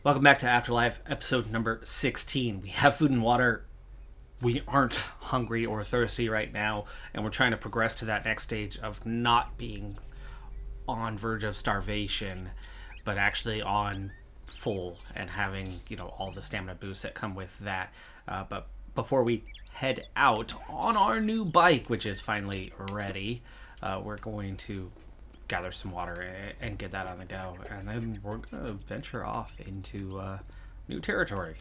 Welcome back to Afterlife, episode number 16. We have food and water. We aren't hungry or thirsty right now, and we're trying to progress to that next stage of not being on verge of starvation, but actually on full and having, all the stamina boosts that come with that. But before we head out on our new bike, which is finally ready, we're going to gather some water and get that on the go, and then we're gonna venture off into new territory.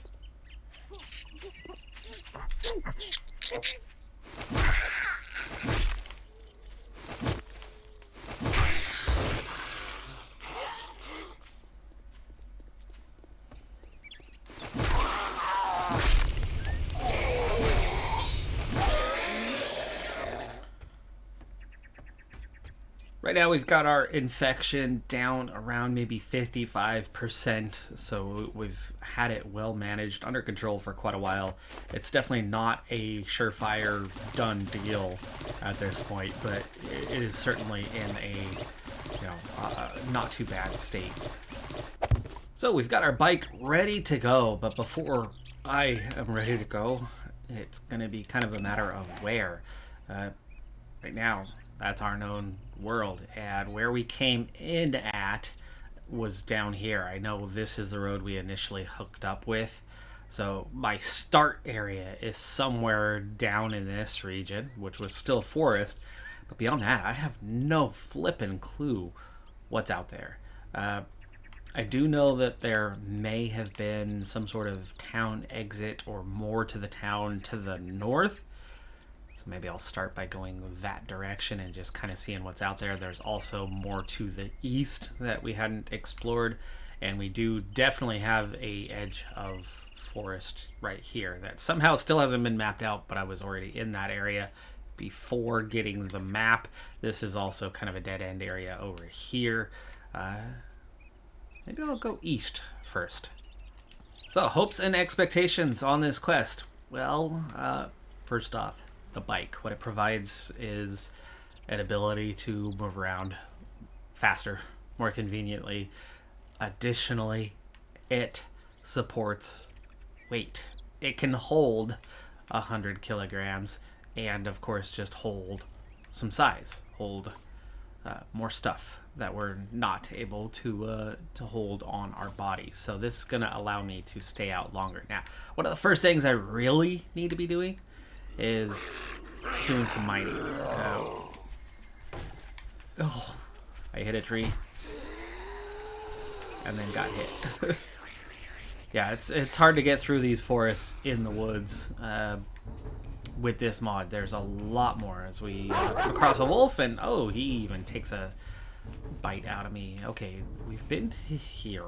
Right now we've got our infection down around maybe 55%, so we've had it well managed, under control for quite a while. It's definitely not a surefire done deal at this point, but it is certainly in a not too bad state. So we've got our bike ready to go, but before I am ready to go, it's going to be kind of a matter of where. Right now, that's our known world, and where we came in at was down here. I know this is the road we initially hooked up with, so my start area is somewhere down in this region, which was still forest, but beyond that I have no flippin' clue what's out there. I do know that there may have been some sort of town exit or more to the town to the north. So maybe I'll start by going that direction and just kind of seeing what's out there. There's also more to the east that we hadn't explored, and we do definitely have a edge of forest right here that somehow still hasn't been mapped out, but I was already in that area before getting the map. This is also kind of a dead end area over here. Maybe I'll go east first. So, hopes and expectations on this quest. Well, first off, the bike. What it provides is an ability to move around faster, more conveniently. Additionally, it supports weight. It can hold 100 kilograms and, of course, just hold some size, hold more stuff that we're not able to hold on our bodies. So this is going to allow me to stay out longer. Now, one of the first things I really need to be doing is doing some mining. I hit a tree and then got hit. Yeah, it's hard to get through these forests in the woods with this mod. There's a lot more as we come across a wolf, and he even takes a bite out of me. Okay, we've been to here,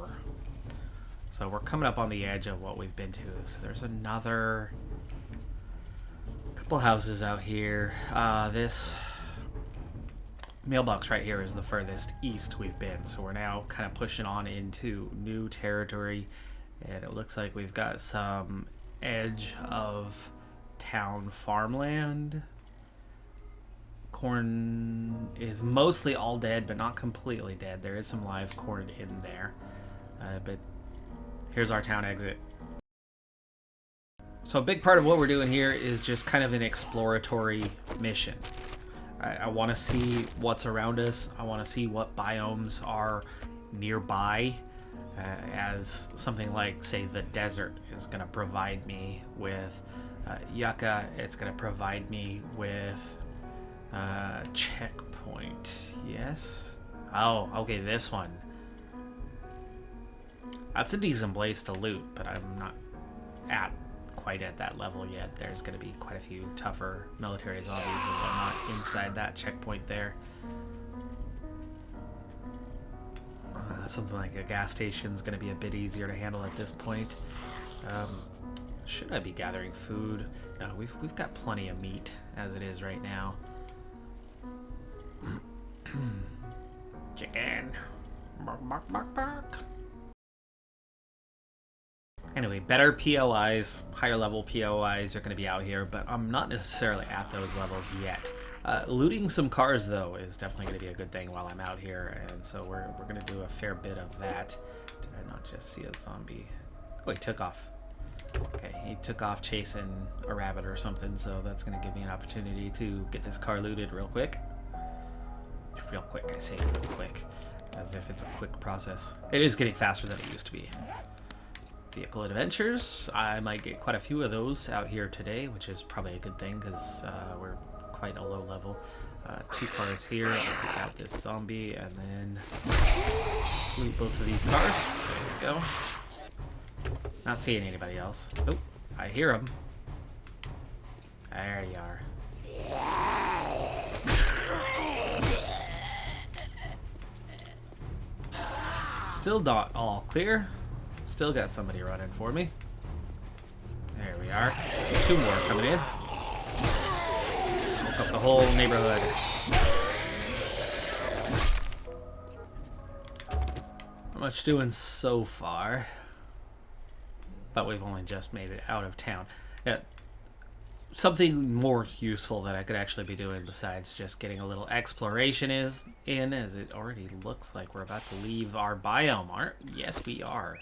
so we're coming up on the edge of what we've been to. So there's another couple houses out here. This mailbox right here is the furthest east we've been, so we're now kind of pushing on into new territory, and it looks like we've got some edge of town farmland. Corn is mostly all dead, but not completely dead. There is some live corn in there, but here's our town exit. So a big part of what we're doing here is just kind of an exploratory mission. I want to see what's around us. I want to see what biomes are nearby, as something like, say, the desert is going to provide me with yucca. It's going to provide me with checkpoint. Yes. Oh, okay, this one. That's a decent place to loot, but I'm not quite at that level yet. There's going to be quite a few tougher military zombies and whatnot inside that checkpoint there. Something like a gas station is going to be a bit easier to handle at this point. Should I be gathering food? No, we've got plenty of meat as it is right now. Chicken. Bark, bark, bark, bark. Anyway, better POIs, higher level POIs are going to be out here, but I'm not necessarily at those levels yet. Looting some cars, though, is definitely going to be a good thing while I'm out here, and so we're going to do a fair bit of that to Did I not just see a zombie? Oh, he took off. Okay, he took off chasing a rabbit or something, so that's going to give me an opportunity to get this car looted real quick. Real quick, I say real quick, as if it's a quick process. It is getting faster than it used to be. Vehicle adventures. I might get quite a few of those out here today, which is probably a good thing because we're quite a low level. 2 cars here. I'll pick out this zombie and then loot both of these cars. There we go. Not seeing anybody else. Oh, I hear them. There you are. Still not all clear. Still got somebody running for me. There we are. 2 more coming in. Woke up the whole neighborhood. Not much doing so far. But we've only just made it out of town. Something more useful that I could actually be doing besides just getting a little exploration is in, as it already looks like we're about to leave our biome. Yes, we are.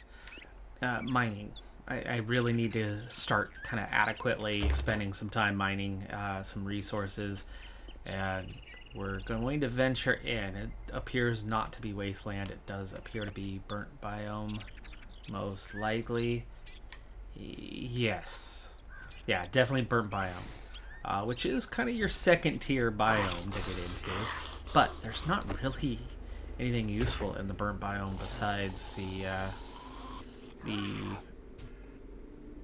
Mining. I really need to start kind of adequately spending some time mining some resources, and we're going to venture in. It appears not to be wasteland. It does appear to be burnt biome, most likely. Yes. Yeah, definitely burnt biome, which is kind of your second tier biome to get into. But there's not really anything useful in the burnt biome besides the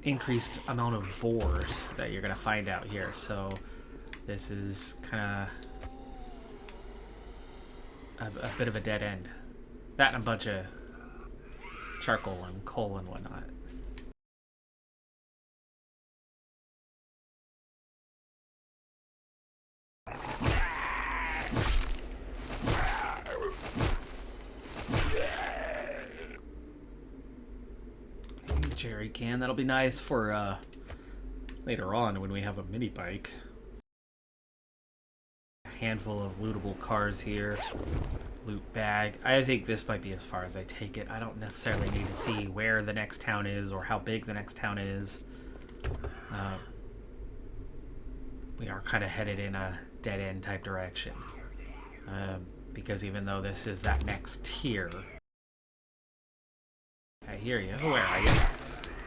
increased amount of boars that you're going to find out here. So this is kind of a bit of a dead end. That and a bunch of charcoal and coal and whatnot. Jerry can. That'll be nice for later on when we have a mini bike. A handful of lootable cars here. Loot bag. I think this might be as far as I take it. I don't necessarily need to see where the next town is or how big the next town is. We are kind of headed in a dead-end type direction. Because even though this is that next tier... I hear you. Where are you?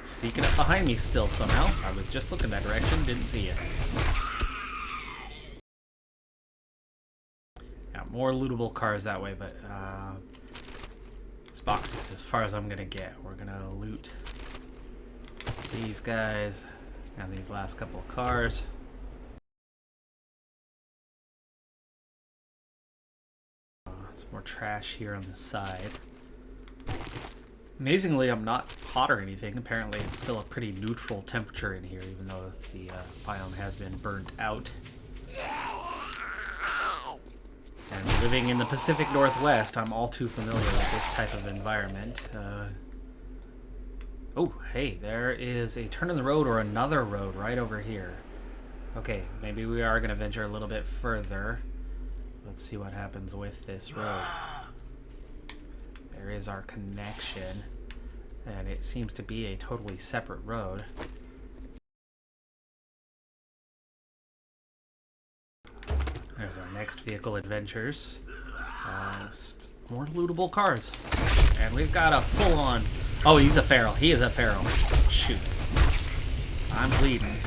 Sneaking up behind me still somehow. I was just looking that direction, didn't see you. Yeah, more lootable cars that way, but this box is as far as I'm gonna get. We're gonna loot these guys and these last couple of cars. Some more trash here on the side. Amazingly, I'm not hot or anything. Apparently, it's still a pretty neutral temperature in here, even though the biome has been burnt out. And living in the Pacific Northwest, I'm all too familiar with this type of environment. Oh, hey, there is a turn in the road or another road right over here. Okay, maybe we are going to venture a little bit further. Let's see what happens with this road. There is our connection, and it seems to be a totally separate road. There's our next vehicle adventures. More lootable cars. And we've got a full-on... Oh, he's a feral. He is a feral. Shoot. I'm bleeding.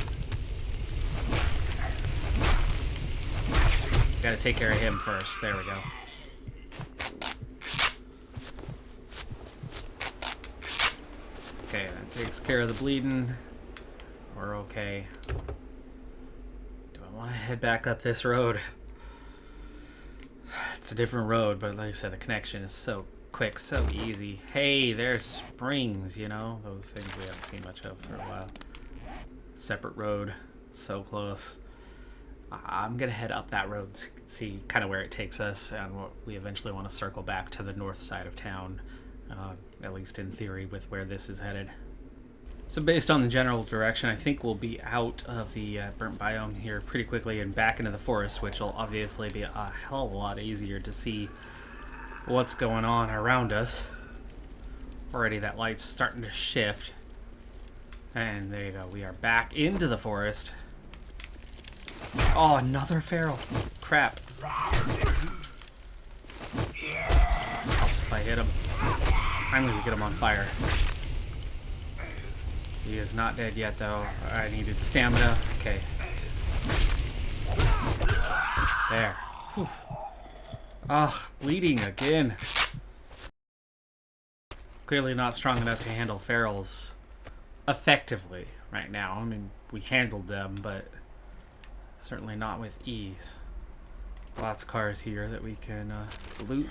Gotta take care of him first. There we go. Okay, that takes care of the bleeding. We're okay. Do I want to head back up this road? It's a different road, but like I said, the connection is so quick, so easy. Hey, there's springs, you know? Those things we haven't seen much of for a while. Separate road, so close. I'm going to head up that road, see kind of where it takes us, and we eventually want to circle back to the north side of town. At least in theory, with where this is headed. So based on the general direction, I think we'll be out of the burnt biome here pretty quickly and back into the forest, which will obviously be a hell of a lot easier to see what's going on around us. Already that light's starting to shift. And there you go. We are back into the forest. Oh, another feral. Crap. Helps if I hit him. Finally, we get him on fire. He is not dead yet, though. I needed stamina. Okay. There. Whew. Ugh, bleeding again. Clearly not strong enough to handle ferals effectively right now. I mean, we handled them, but certainly not with ease. Lots of cars here that we can loot.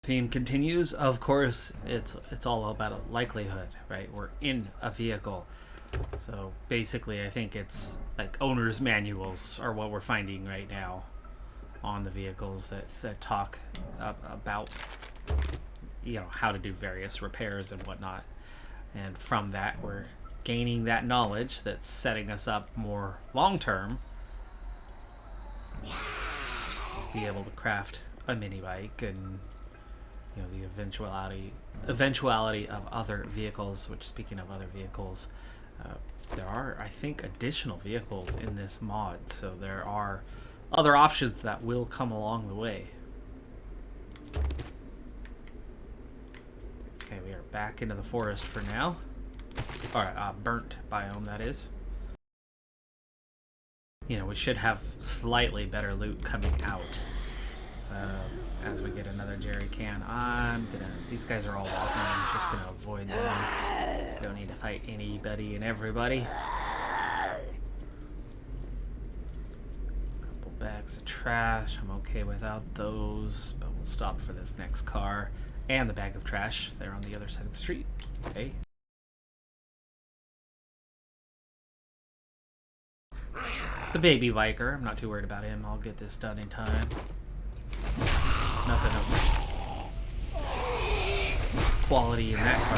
Theme continues. Of course, it's all about a likelihood, right? We're in a vehicle. So basically, I think it's like owner's manuals are what we're finding right now on the vehicles that talk about, you know, how to do various repairs and whatnot. And from that, we're gaining that knowledge that's setting us up more long term to be able to craft a mini bike and, you know, the eventuality of other vehicles. Which, speaking of other vehicles, there are, I think, additional vehicles in this mod, so there are other options that will come along the way. Okay, we are back into the forest for now. Alright, burnt biome, that is. You know, we should have slightly better loot coming out as we get another jerry can. These guys are all walking. I'm just gonna avoid them. Don't need to fight anybody and everybody. Couple bags of trash. I'm okay without those, but we'll stop for this next car and the bag of trash. They're on the other side of the street. Okay. It's a baby biker. I'm not too worried about him. I'll get this done in time. Nothing of quality in that car,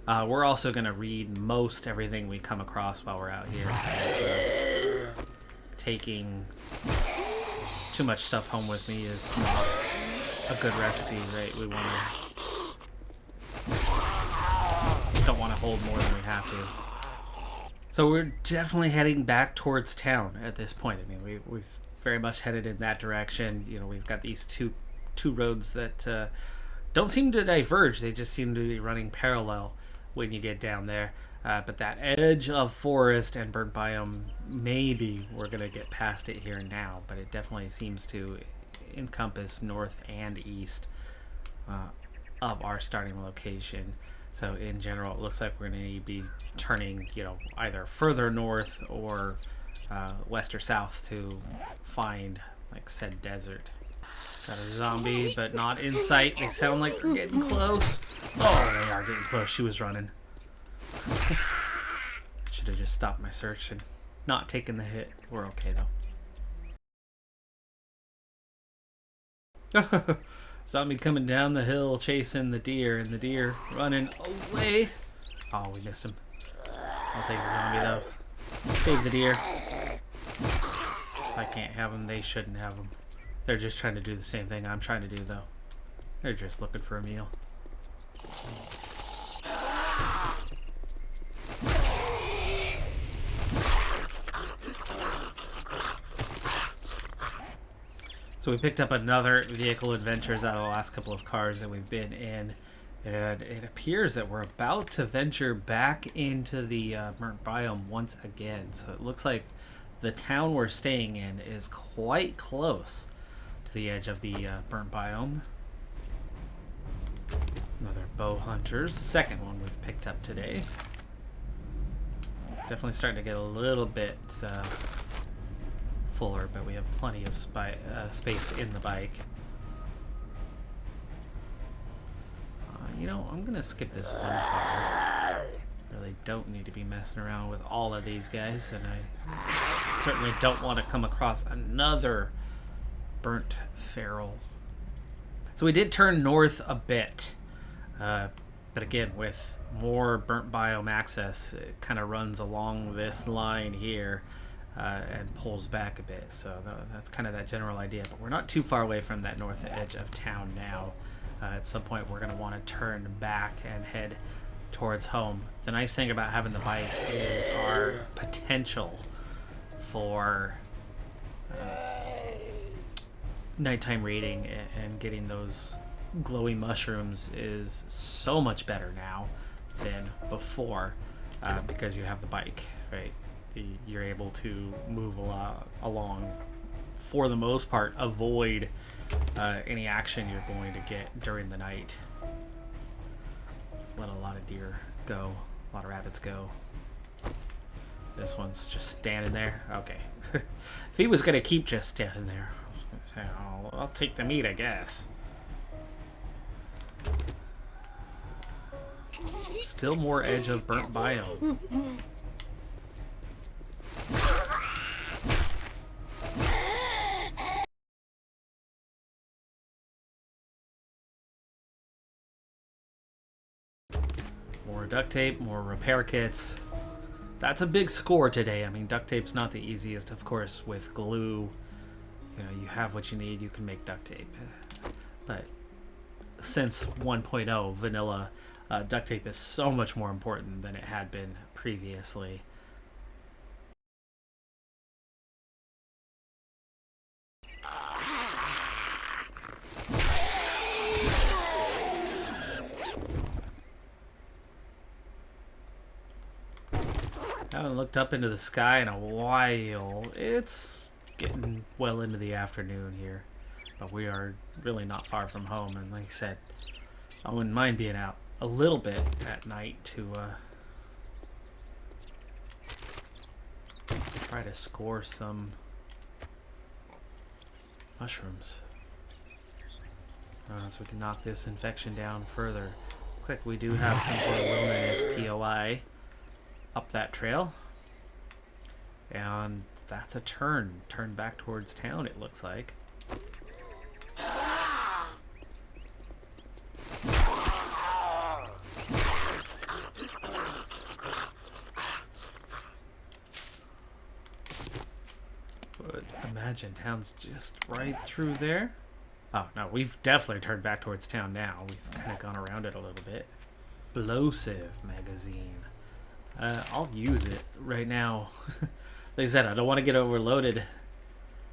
though. We're also going to read most everything we come across while we're out here. Because, taking too much stuff home with me is not a good recipe, right? We don't want to hold more than we have to. So we're definitely heading back towards town at this point. I mean, we've very much headed in that direction. You know, we've got these two roads that don't seem to diverge. They just seem to be running parallel when you get down there. But that edge of forest and burnt biome, maybe we're going to get past it here now, but it definitely seems to encompass north and east of our starting location. So in general, it looks like we're going to be turning, you know, either further north or west or south to find, like, said desert. Got a zombie, but not in sight. They sound like they're getting close. Oh, they are getting close. She was running. Should have just stopped my search and not taken the hit. We're okay, though. Zombie coming down the hill chasing the deer, and the deer running away. Oh, we missed him. I'll take the zombie, though. Save the deer. If I can't have them, they shouldn't have them. They're just trying to do the same thing I'm trying to do, though. They're just looking for a meal. So we picked up another vehicle adventures out of the last couple of cars that we've been in. And it appears that we're about to venture back into the burnt biome once again. So it looks like the town we're staying in is quite close to the edge of the burnt biome. Another bow hunters. Second one we've picked up today. Definitely starting to get a little bit fuller, but we have plenty of space in the bike. You know, I'm gonna skip this one car. Really I don't need to be messing around with all of these guys, and I certainly don't want to come across another burnt feral. So we did turn north a bit, but again, with more burnt biome access, it kind of runs along this line here and pulls back a bit. So that's kind of that general idea, but we're not too far away from that north edge of town now. At some point, we're going to want to turn back and head towards home. The nice thing about having the bike is our potential for nighttime raiding and getting those glowy mushrooms is so much better now than before, because you have the bike, right? You're able to move along, for the most part, avoid any action you're going to get during the night. Let a lot of deer go, a lot of rabbits go. This one's just standing there. Okay. If he was going to keep just standing there, I was going to say, oh, I'll take the meat, I guess. Still more edge of burnt biome. More duct tape, more repair kits. That's a big score today. I mean, duct tape's not the easiest, of course. With glue, you know, you have what you need, you can make duct tape. But since 1.0 vanilla, duct tape is so much more important than it had been previously. I haven't looked up into the sky in a while. It's getting well into the afternoon here, but we are really not far from home, and like I said, I wouldn't mind being out a little bit at night to try to score some mushrooms, so we can knock this infection down further. Looks like we do have some sort of wilderness POI up that trail, and that's a turn back towards town, it looks like. Would imagine town's just right through there. Oh no, we've definitely turned back towards town now. We've kind of gone around it a little bit. Explosive magazine. I'll use it right now. Like I said, I don't want to get overloaded.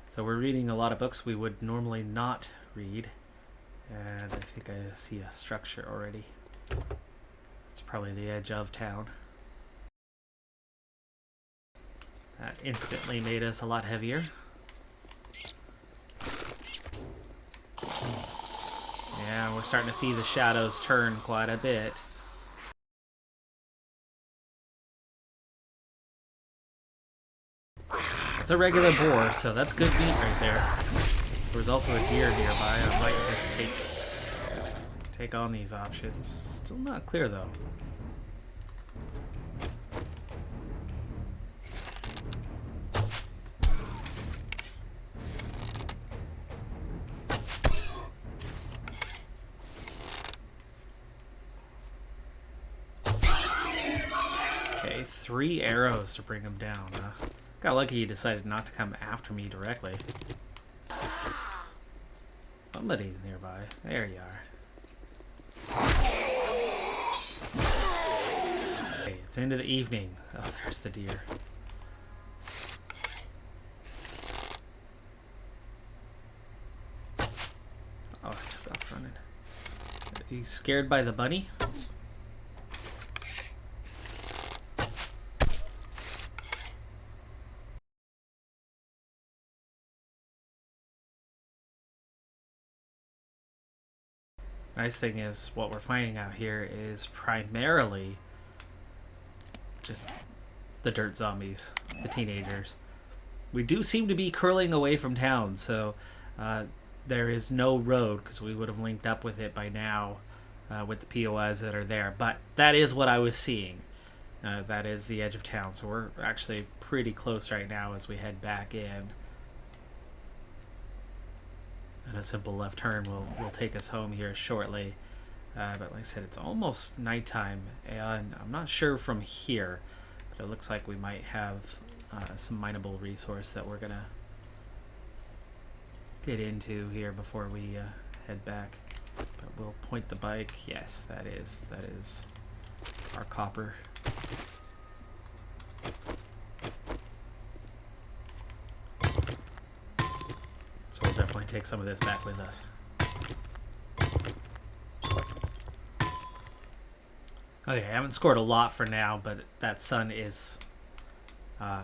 So we're reading a lot of books we would normally not read. And I think I see a structure already. It's probably the edge of town. That instantly made us a lot heavier. Yeah, we're starting to see the shadows turn quite a bit. It's a regular boar, so that's good meat right there. There was also a deer nearby. I might just take on these options. Still not clear though. Okay, 3 arrows to bring him down, huh? Got lucky he decided not to come after me directly. Somebody's nearby. There you are. Okay, it's into the evening. Oh, there's the deer. Oh, I took off running. Are you scared by the bunny? Nice thing is, what we're finding out here is primarily just the dirt zombies, the teenagers. We do seem to be curling away from town, so there is no road, because we would have linked up with it by now with the POIs that are there. But that is what I was seeing. That is the edge of town, so we're actually pretty close right now as we head back in. And a simple left turn will take us home here shortly. But like I said, it's almost nighttime, and I'm not sure from here, but it looks like we might have some mineable resource that we're gonna get into here before we head back. But we'll point the bike. Yes, that is our copper. So we'll definitely take some of this back with us. Okay, I haven't scored a lot for now, but that sun is... wow.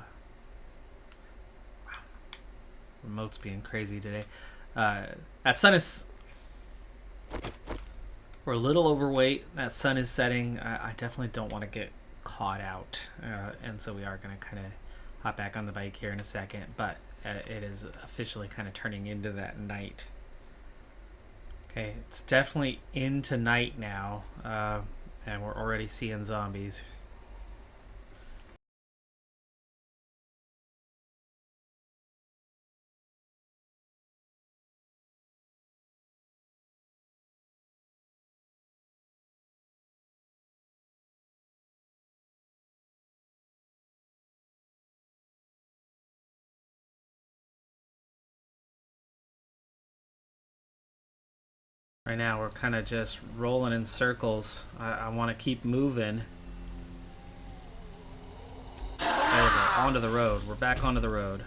Remote's being crazy today. That sun is... We're a little overweight. That sun is setting. I definitely don't want to get caught out. And so we are going to kind of hop back on the bike here in a second. But it is officially kind of turning into that night. Okay, it's definitely into night now. And we're already seeing zombies. Right now we're kind of just rolling in circles. I want to keep moving. There we go, onto the road. We're back onto the road.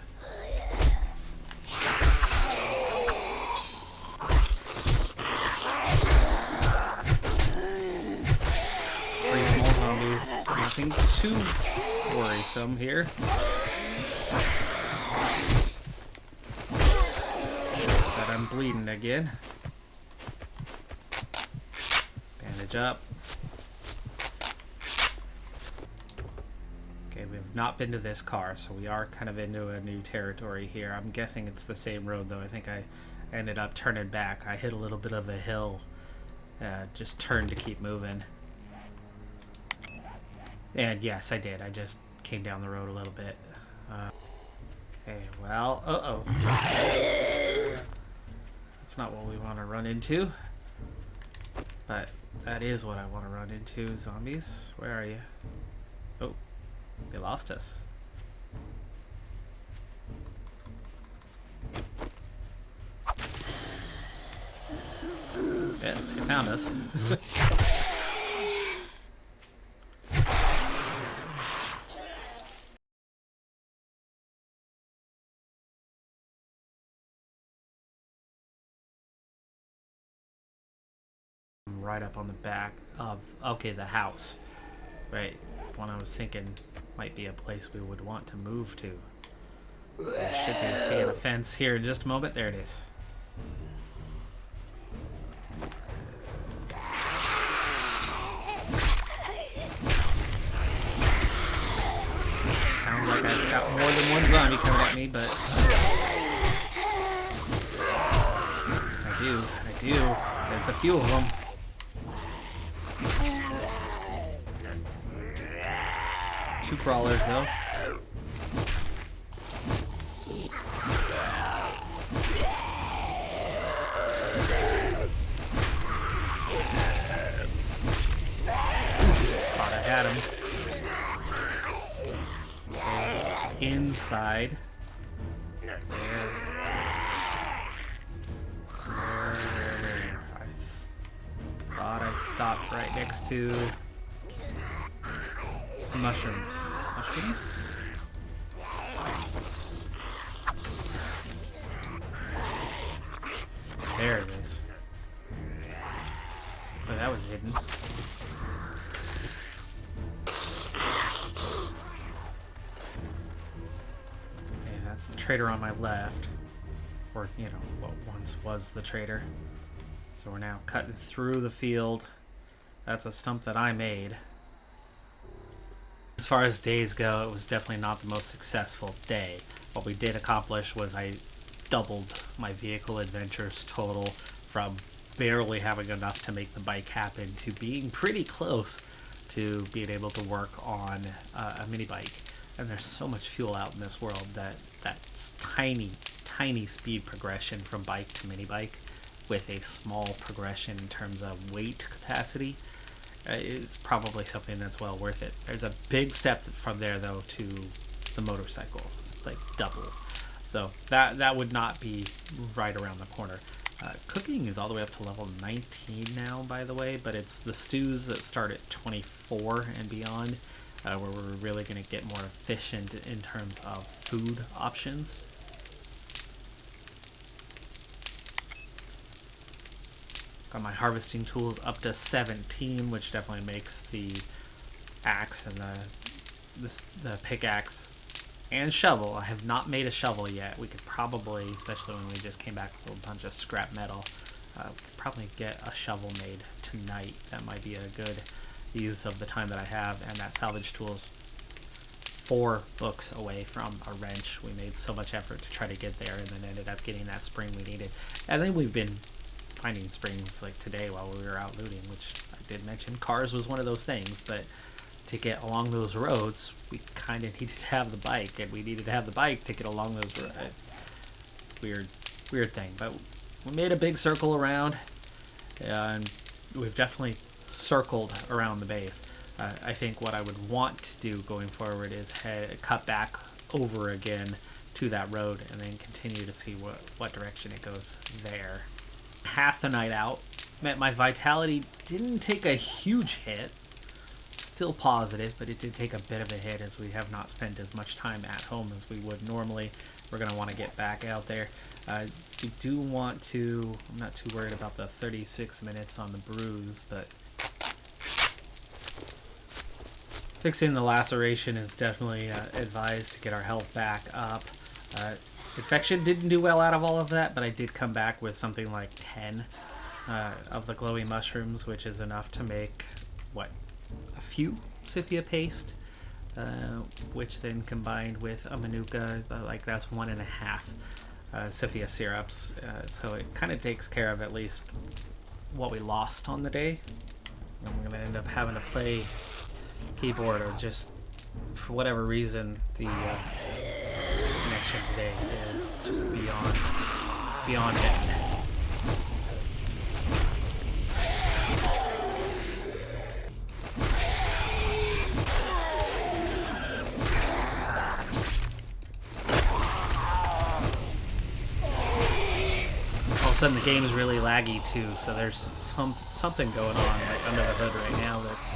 Three small zombies. Nothing too worrisome here. But I'm bleeding again. Bandage up. Okay, we've not been to this car, so we are kind of into a new territory here. I'm guessing it's the same road, though. I think I ended up turning back. I hit a little bit of a hill. Just turned to keep moving. And yes, I did. I just came down the road a little bit. Okay, well, uh-oh. That's not what we want to run into. But that is what I want to run into. Zombies, where are you? Oh, they lost us. Yeah, they found us. Right up on the back of, okay, the house. Right, one I was thinking might be a place we would want to move to. So I should be seeing a fence here in just a moment. There it is. Sounds like I've got more than one zombie coming at me, but I do. There's a few of them. Two crawlers, though. Thought I had him. Okay. Inside. Where? I thought I stopped right next to some mushrooms. Mushrooms? There it is. Oh, that was hidden. Okay, that's the trader on my left. Or, you know, what once was the trader. So we're now cutting through the field. That's a stump that I made. As far as days go, it was definitely not the most successful day. What we did accomplish was I doubled my vehicle adventures total from barely having enough to make the bike happen to being pretty close to being able to work on a mini bike. And there's so much fuel out in this world that that's tiny speed progression from bike to mini bike with a small progression in terms of weight capacity is probably something that's well worth it. There's a big step from there though to the motorcycle, like double. So that would not be right around the corner. Cooking is all the way up to level 19 now, by the way, but it's the stews that start at 24 and beyond where we're really going to get more efficient in terms of food options. Got my harvesting tools up to 17, which definitely makes the axe and the pickaxe and shovel. I have not made a shovel yet. We could probably, especially when we just came back with a bunch of scrap metal, we could probably get a shovel made tonight. That might be a good use of the time that I have. And that salvage tool's 4 books away from a wrench. We made so much effort to try to get there and then ended up getting that spring we needed. And then we've been finding springs like today while we were out looting, which I did mention. Cars was one of those things, but to get along those roads, we kind of needed to have the bike, and we needed to have the bike to get along those roads. Weird thing, but we made a big circle around, and we've definitely circled around the base. I think what I would want to do going forward is cut back over again to that road and then continue to see what direction it goes there. Half the night out meant my vitality didn't take a huge hit. Still positive, but it did take a bit of a hit as we have not spent as much time at home as we would normally. We're going to want to get back out there. We do want to, I'm not too worried about the 36 minutes on the bruise, but fixing the laceration is definitely advised to get our health back up. Infection didn't do well out of all of that, but I did come back with something like 10 of the glowing mushrooms, which is enough to make, a few Sifia paste, which then combined with a Manuka, that's 1.5 Sifia syrups. So it kind of takes care of at least what we lost on the day. And we're going to end up having to play keyboard, or just for whatever reason the connection today is just beyond bad. All of a sudden the game is really laggy too, so there's something going on under the hood right now that's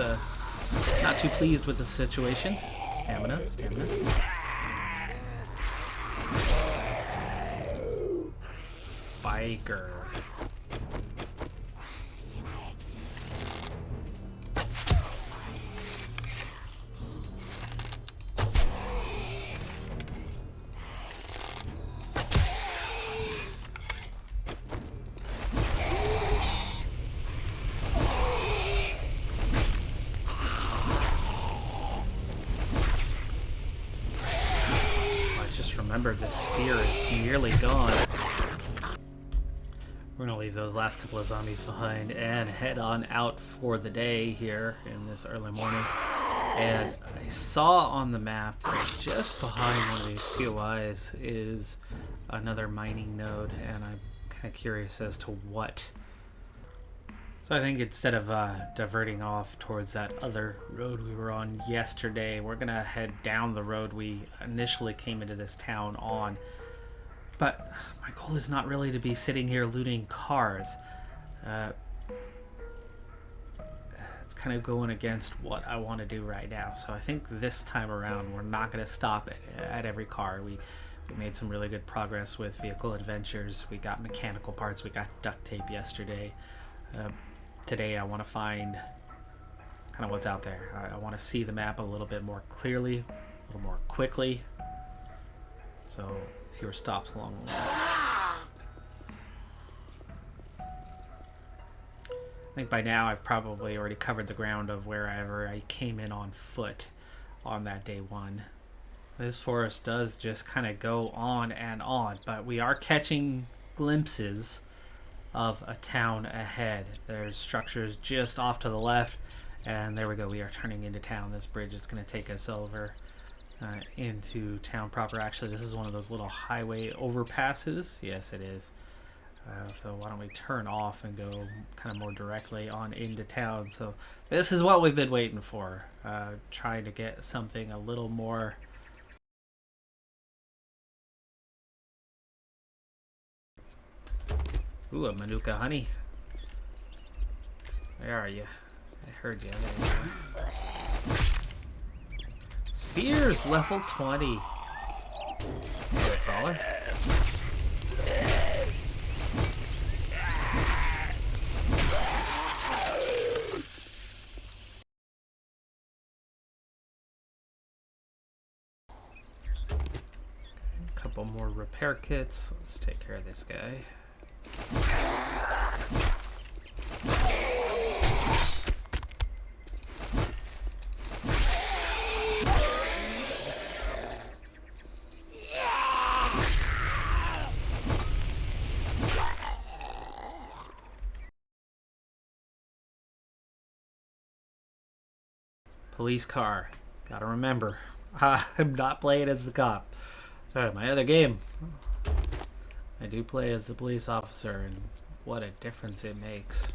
not too pleased with the situation. Stamina. Biker. Remember, this spear is nearly gone. We're gonna leave those last couple of zombies behind and head on out for the day here in this early morning. And I saw on the map that just behind one of these POIs is another mining node, and I'm kind of curious as to what. So I think instead of diverting off towards that other road we were on yesterday, we're going to head down the road we initially came into this town on. But my goal is not really to be sitting here looting cars. It's kind of going against what I want to do right now. So I think this time around we're not going to stop at every car. We made some really good progress with vehicle adventures. We got mechanical parts. We got duct tape yesterday. Today I want to find kind of what's out there. I want to see the map a little bit more clearly, a little more quickly, so fewer stops along the way. I think by now I've probably already covered the ground of wherever I came in on foot on that day one. This forest does just kind of go on and on, but we are catching glimpses of a town ahead. There's structures just off to the left And there we go. We are turning into town. This bridge is going to take us over into town proper. Actually, this is one of those little highway overpasses. Yes, it is. So why don't we turn off and go kind of more directly on into town. So this is what we've been waiting for. Trying to get something a little more... Ooh, a Manuka honey. Where are you? I heard you. There you go. Spears, level 20. Hey, caller. A couple more repair kits. Let's take care of this guy. Police car. Gotta remember, I'm not playing as the cop. Sorry, my other game. I do play as the police officer, and what a difference it makes.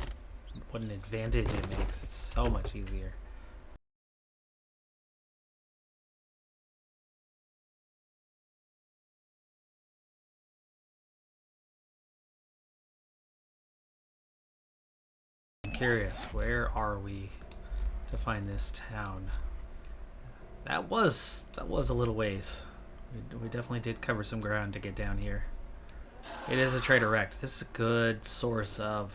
What an advantage it makes. It's so much easier. I'm curious, where are we to find this town? That was a little ways. We definitely did cover some ground to get down here. It is a trader wrecked. This is a good source of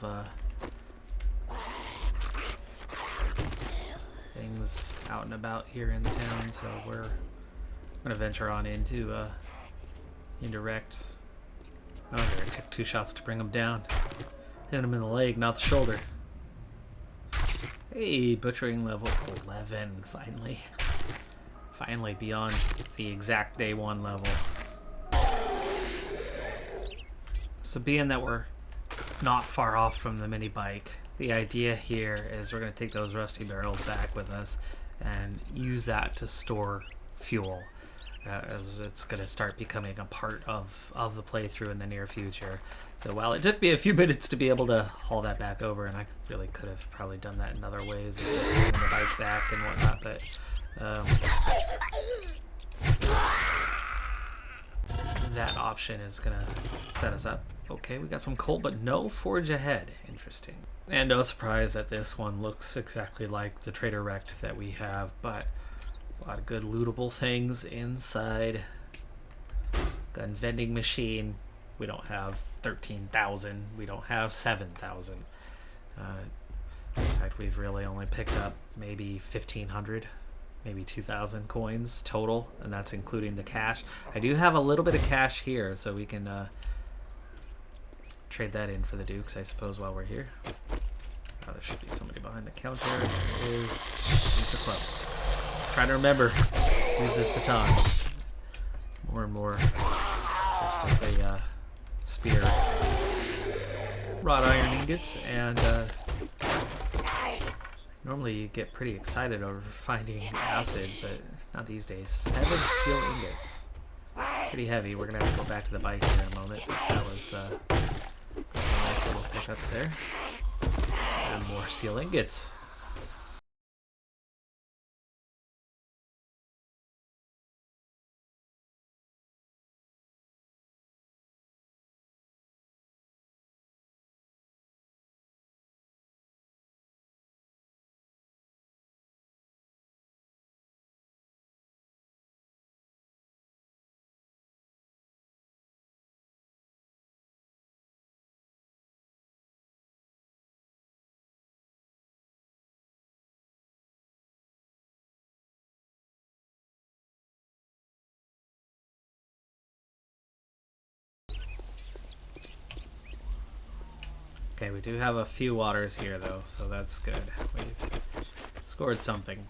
things out and about here in the town. So we're gonna venture on into wrecks. Oh, there! It took 2 shots to bring him down. Hit him in the leg, not the shoulder. Hey, butchering level 11, finally. Finally beyond the exact day 1 level. So being that we're not far off from the mini bike, the idea here is we're going to take those rusty barrels back with us and use that to store fuel. As it's going to start becoming a part of the playthrough in the near future. So while it took me a few minutes to be able to haul that back over, and I really could have probably done that in other ways, bringing the bike back and whatnot, but that option is going to set us up. Okay, we got some coal, but no forge ahead. Interesting. And no surprise that this one looks exactly like the trader wrecked that we have, but a lot of good lootable things inside. Gun vending machine. We don't have 13,000. We don't have 7,000. In fact, we've really only picked up maybe 1,500, maybe 2,000 coins total, and that's including the cash. I do have a little bit of cash here, so we can trade that in for the Dukes, I suppose, while we're here. Oh, there should be somebody behind the counter. It is Mr. Club. Trying to remember, use this baton more and more. Just as a spear. Wrought iron ingots, and normally you get pretty excited over finding acid, but not these days. 7 steel ingots. Pretty heavy. We're gonna have to go back to the bike here in a moment, but that was some nice little pickups there. And more steel ingots. Okay, we do have a few waters here, though, so that's good. We've scored something.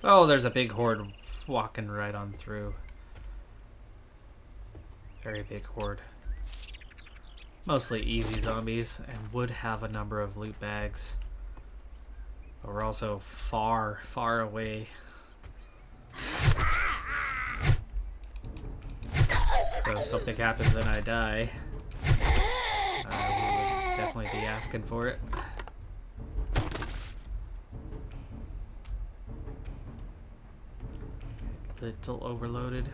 Oh, there's a big horde walking right on through. Very big horde. Mostly easy zombies, and would have a number of loot bags. But we're also far, far away. So if something happens and I die, we would definitely be asking for it. Little overloaded.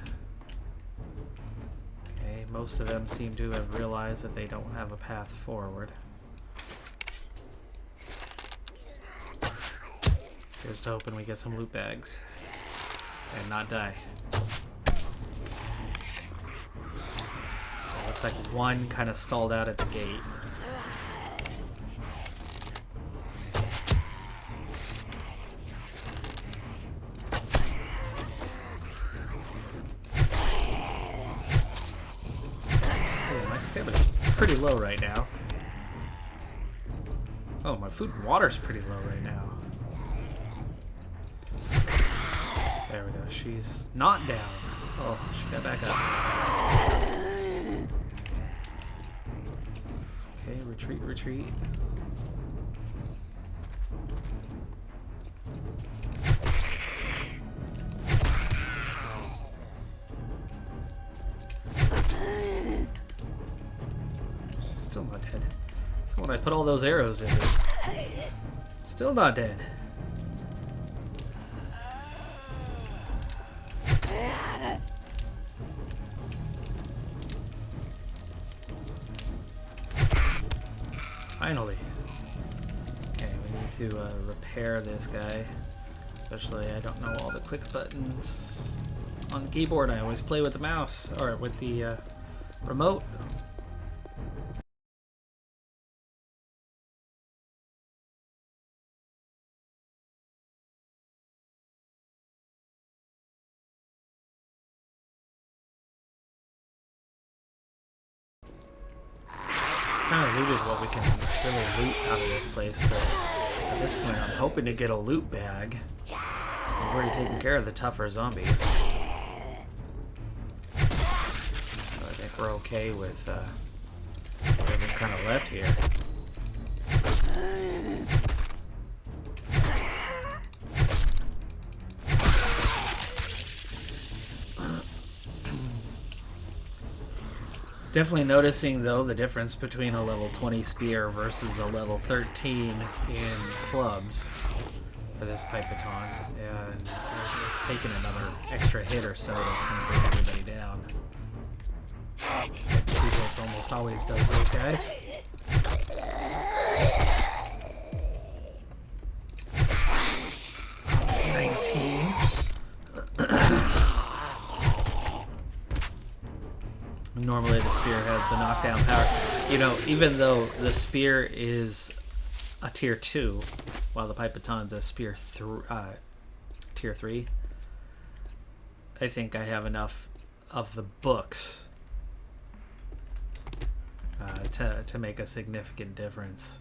Okay, most of them seem to have realized that they don't have a path forward. Here's to hoping we get some loot bags and not die. Looks like one kind of stalled out at the gate. Oh, my stamina's pretty low right now. Oh, my food and water's pretty low right now. There we go. She's not down. Oh, she got back up. Okay, retreat, retreat. She's still not dead. That's what I put all those arrows into. Still not dead. Finally. Okay, we need to repair this guy. Especially, I don't know all the quick buttons on the keyboard. I always play with the mouse, or with the remote. Kind of looted what we can really loot out of this place, but at this point I'm hoping to get a loot bag. We've already taken care of the tougher zombies. So I think we're okay with whatever kind of left here. Definitely noticing, though, the difference between a level 20 spear versus a level 13 in clubs for this pipe baton. And it's taken another extra hit or so to kind of bring everybody down. Two hits almost always does those guys. Normally the spear has the knockdown power. You know, even though the spear is a tier 2, while the pipe baton's a spear tier 3, I think I have enough of the books to make a significant difference.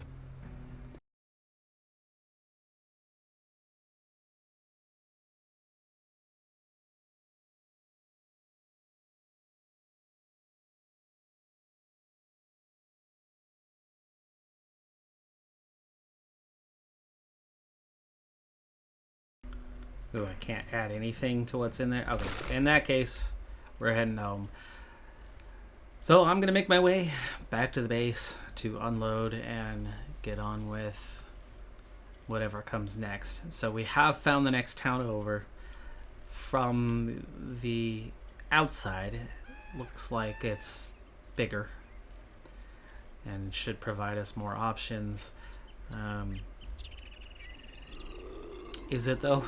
Ooh, I can't add anything to what's in there. Okay, in that case, we're heading home. So I'm going to make my way back to the base to unload and get on with whatever comes next. So we have found the next town over. From the outside, looks like it's bigger and should provide us more options. Is it though?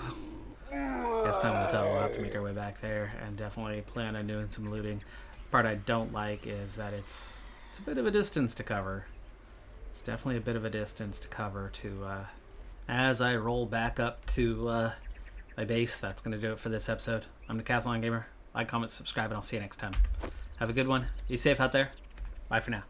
Guess time will tell. We'll have to make our way back there and definitely plan on doing some looting. Part I don't like is that it's a bit of a distance to cover. It's definitely a bit of a distance to cover to as I roll back up to my base. That's going to do it for this episode. I'm Decathlon Gamer. Like, comment, subscribe, and I'll see you next time. Have a good one. Be safe out there. Bye for now.